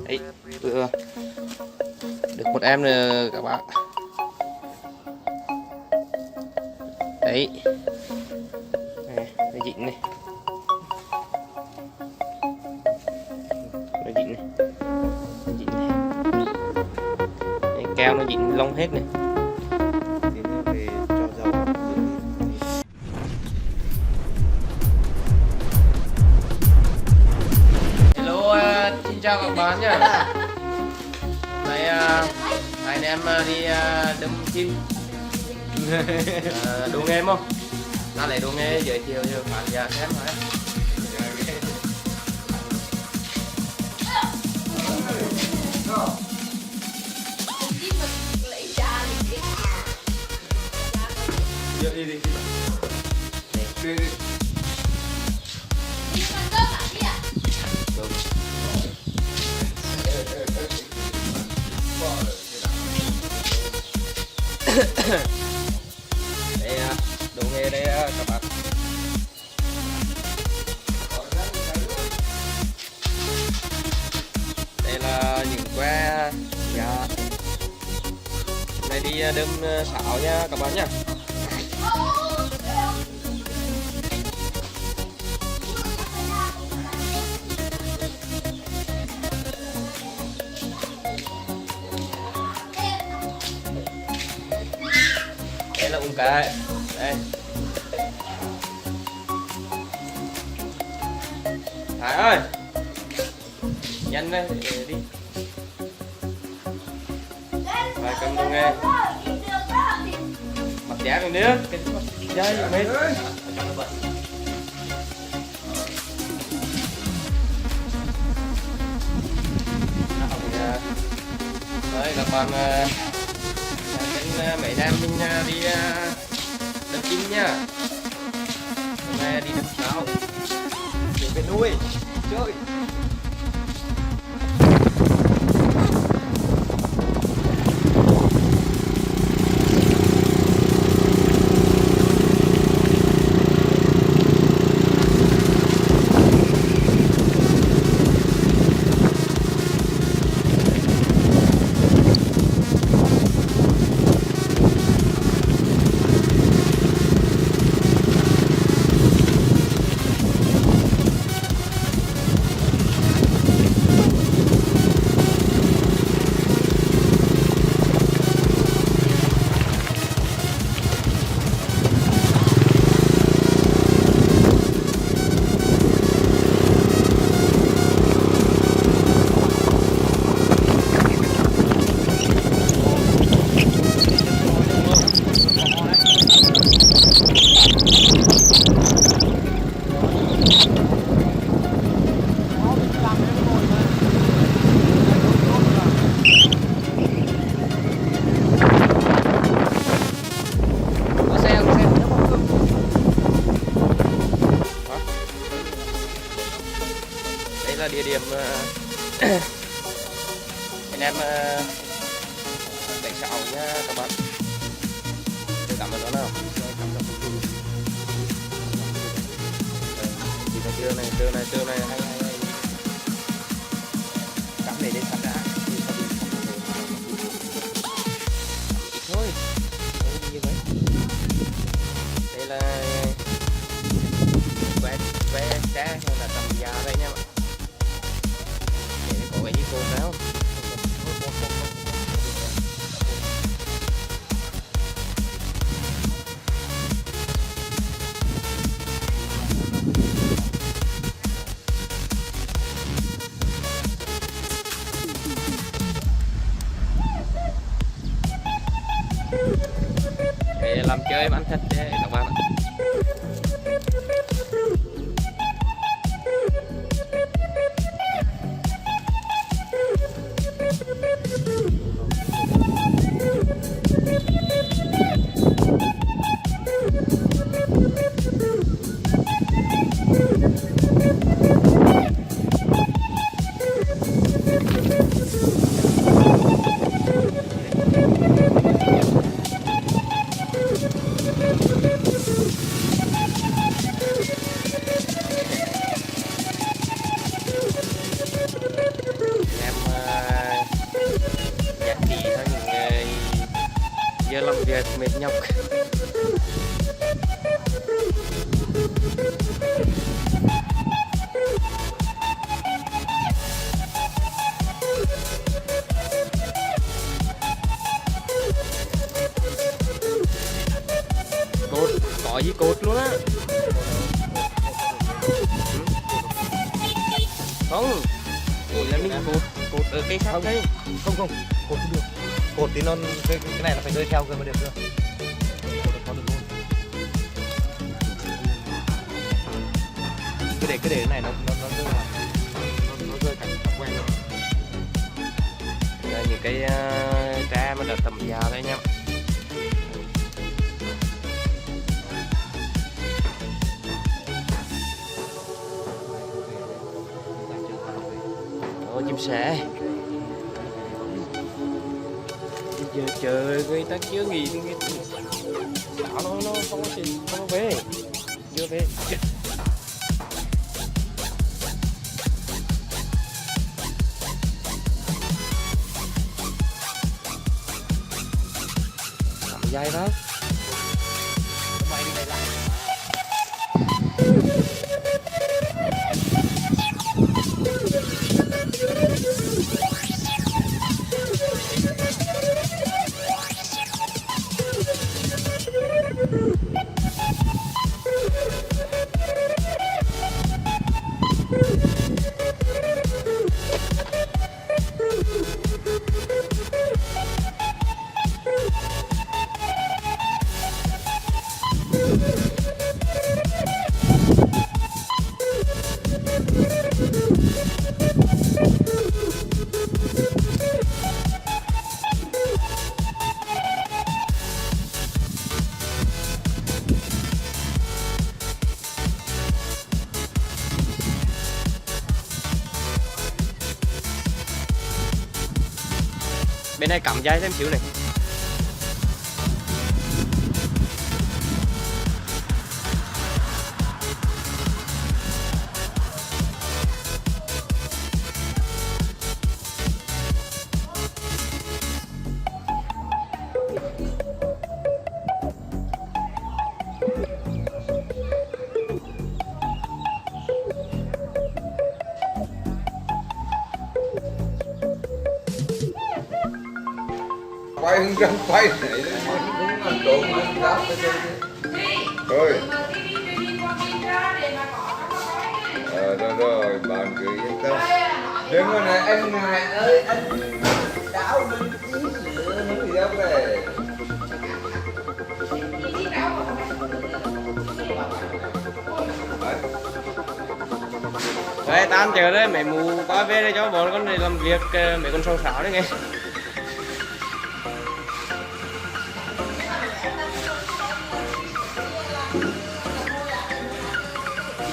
Ấy, được một em nữa các bạn. Đấy, này, nó dính này, nó dính này, nó dính này. Đấy, keo nó dính lông hết này. Về cho dầu. Hello, xin chào các bạn nhé. Đây, hai anh em đi đâm chim. Đồ nghề không? Ta lấy đồ nghề giới thiệu cho bạn già xem hả? Đi đi. Đây đồ nghề đây các bạn. Đây là những que dạ. Này đi đâm sáo nha các bạn nhá. Đây là cái đây. Hải ơi, nhanh lên đi. Rồi cầm đồ nghề. Mặt giá rồi nữa. Chơi mệt. Đấy các bạn, mấy em mình đi đập chim nha. Hôm nay đi đập sáo để về nuôi chơi. Là địa điểm anh em đánh sáo nha các bạn. Để cảm ơn nó nào. Thì cái trưa này hay cắm để đến sẵn đã. Thôi như vậy. Đây là que trang hay là tầm giá đây nha bạn. Có cái gì cô nào để làm chơi ăn thật đấy các bạn ạ. mệt nhọc. Cột, có gì cột luôn á. Không, là mình cột ở cây sắt đây. Không, cột không được. Cột thì nó cái này là phải rơi theo cơ mới được cơ. Cột được luôn. Cứ để cái này nó rơi vào. Nó rơi cảnh quen luôn. Đây những cái tre mà đã tầm già đấy nha. Ồ, chim sẻ. Giờ chờ người ta chưa nghỉ thì người ta nó không có về, chưa về. Cầm dây đó. Bên này cắm dây thêm xíu này. Quay không quay này đúng là trộn ăn đáp rồi. Rồi bạn cứ yên tâm. Đừng có này anh ngài ơi, anh đảo lên tí nữa nữa gì đâu về. Đấy, tan chờ đấy, mẹ mù qua về đây cho bọn con này làm việc mấy con sâu sáo đấy nghe.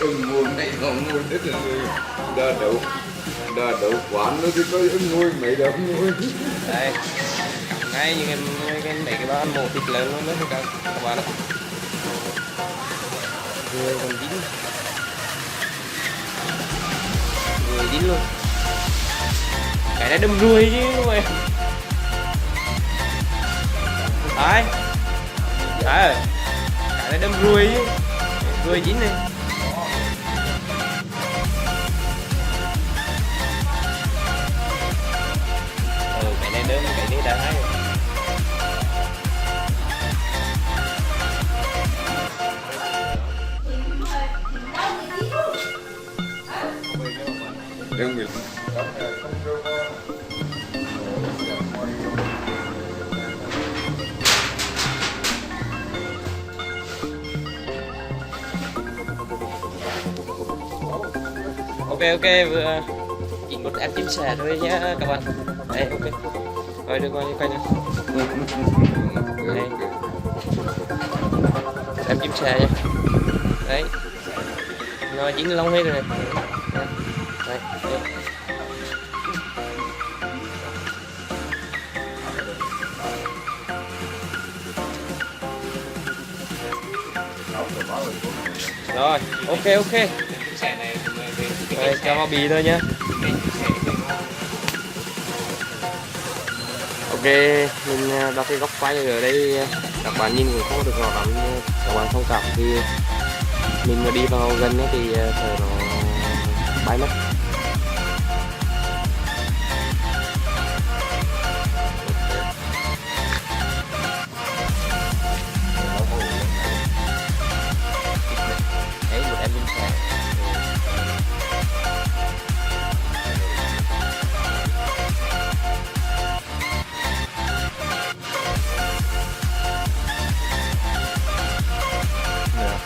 Nguồn này không nguồn rất là người đa đậu quán nó thì có nuôi mấy đứa nuôi. Đây, cắm ngay như mấy cái bao mổ thịt lớn luôn đó các bạn ạ. Người còn dính. Người dính luôn. Cái này đâm ruồi chứ đúng không? Đấy. Đấy. Cái này đâm ruồi chứ. Ruồi dính này. Cái này đâm, cái này đã hay. Đừng bị Ok vừa chỉ một em chim sẻ thôi nhá các bạn. Đây ok. Rồi được rồi quay nha. Đây. Em chim sẻ nha. Đấy. Nó dính lông hết rồi này. Đây. Đây. Rồi, ok. Rồi, cho vào bì thôi nhá. Ok, mình đọc cái góc quay ở đây các bạn nhìn cũng không được rõ lắm, các bạn thông cảm thì mình mà đi vào gần ấy thì sợ nó bay mất. Đấy, một em bên xe.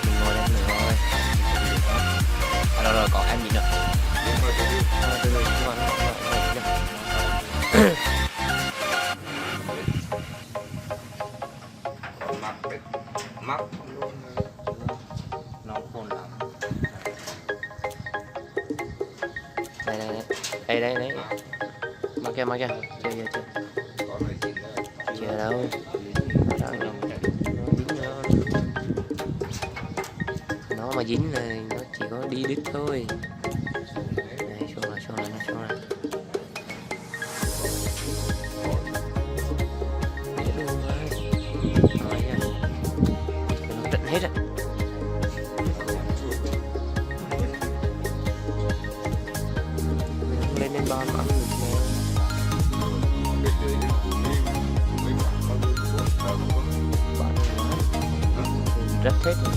Mình ngồi đây nữa thôi. Rồi còn em gì nữa? mắt nó khôn lắm. Đây mà kia chưa chưa đâu nó mà dính này nó chỉ có đi đít thôi. Này xuống lại để luôn rồi nha, nó trịnh hết á. Lên ba mà ăn được nè. Rất hết rồi.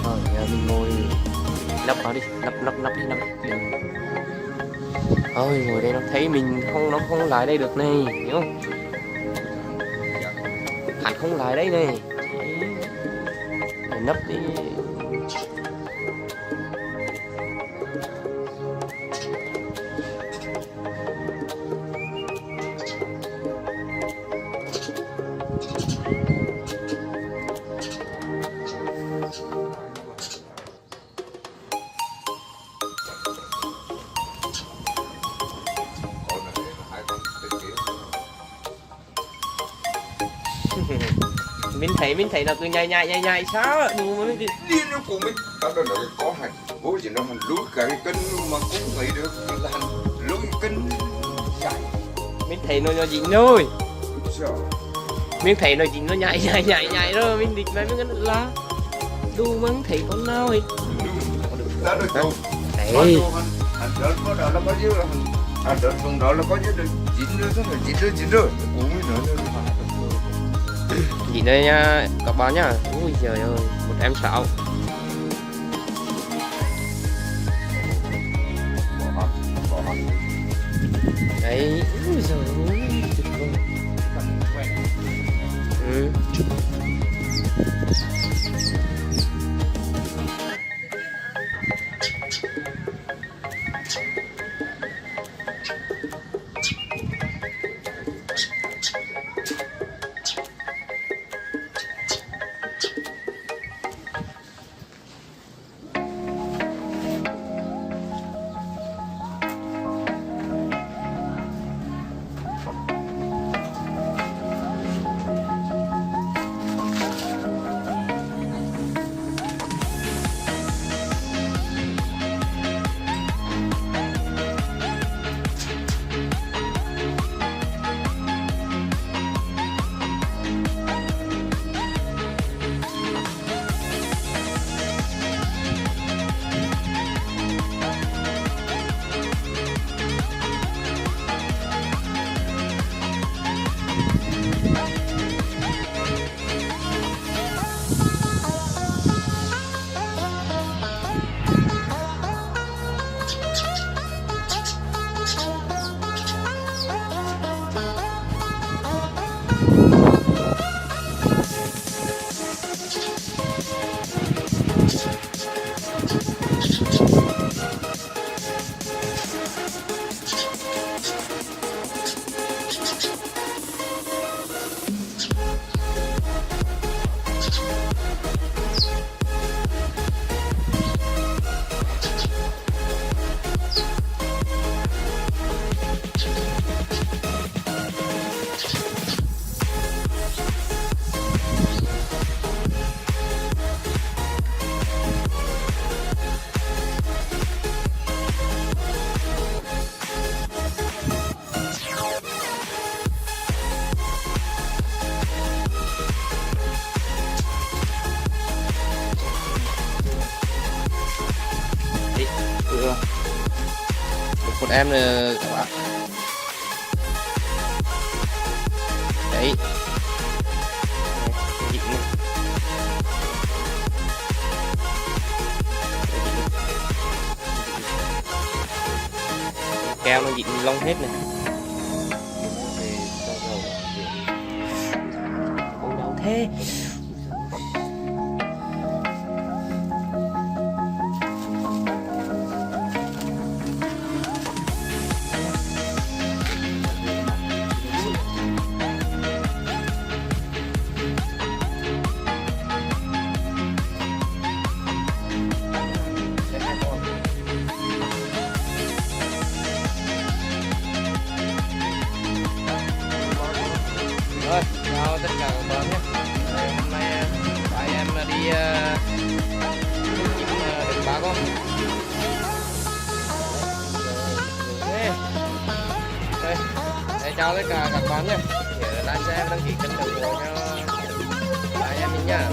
Rồi giờ mình ngồi lắp vào đi, lắp đi. Ôi ngồi đây nó thấy mình nó không lại đây được này, hiểu không? Hắn không lại đây này. Để nấp đi. mình thấy nó cứ nhảy sao ạ, đủ mà mình điên nó cùng ấy, tao đã nói có hành bố chỉ nó hành lúi cả cái cân mà cũng thấy được là hành lúi cân dài. mình thấy nó dính thôi, Sao? mình thấy nó dính nó nhảy rồi mình định với mình là đủ mà không thấy con nào ấy. Ta được đâu? Đấy. Hành đợt có đó là bao nhiêu là hành đợt phần đó là có nhiêu được chín rồi uống nữa nữa. Dính đây nha các bạn nhá. Ui trời ơi, một em sáo. Đấy, ui trời ơi, tuyệt vời. Ừ. chưa? Được một em nữa các bạn. Đấy. Dính này. Keo nó dính lông hết này. Ôi đau thế. Rồi, chào tất cả các bạn nhé. Hôm nay hai em đi đường ba con. Đây, chào tất cả các bạn nhé. Nhớ like, share, đăng ký kênh ủng hộ cho hai em mình nhá.